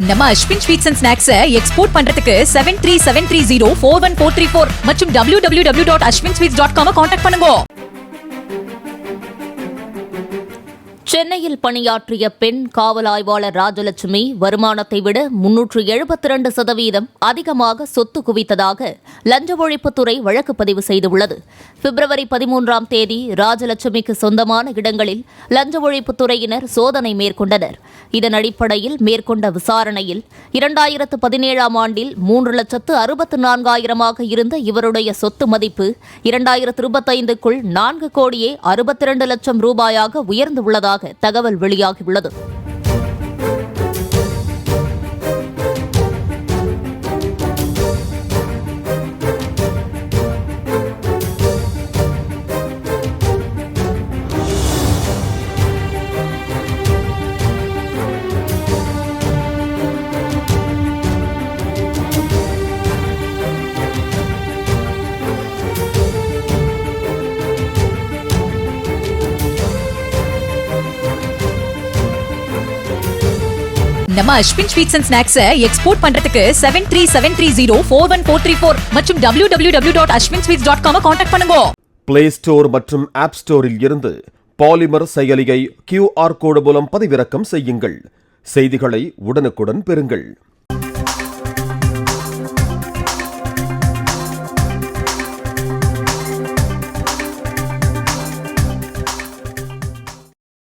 நம்ம Ashwin sweets and snacks export பண்றதுக்கு 7373041434 மற்றும் www.ashwinsweets.com கான்டாக்ட் பண்ணுங்க. சென்னையில் பணியாற்றிய பெண் காவல் ஆய்வாளர் ராஜலட்சுமி வருமானத்தை விட 372% அதிகமாக சொத்து குவித்ததாக லஞ்ச ஒழிப்புத்துறை வழக்கு பதிவு செய்துள்ளது. பிப்ரவரி 13ஆம் தேதி ராஜலட்சுமிக்கு சொந்தமான இடங்களில் லஞ்ச ஒழிப்புத்துறையினர் சோதனை மேற்கொண்டனர். இதன் அடிப்படையில் மேற்கொண்ட விசாரணையில் 2017ஆம் ஆண்டில் 3,64,000 இருந்த இவருடைய சொத்து மதிப்பு 2025க்குள் 4,62,00,000 ரூபாயாக உயர்ந்துள்ளதாக தகவல் வெளியாகியுள்ளது. நம்ம Ashwin sweets and snacks export பண்றதுக்கு 7373041434 மற்றும் www.ashwinsweets.com கான்டாக்ட் பண்ணுங்க. பிளே ஸ்டோர் மற்றும் ஆப் ஸ்டோரில் இருந்து பாலிமர் செயலியை QR கோடு மூலம் பதிவிறக்கம் செய்யுங்கள். செய்திகளை உடனுக்குடன் பெறுங்கள்.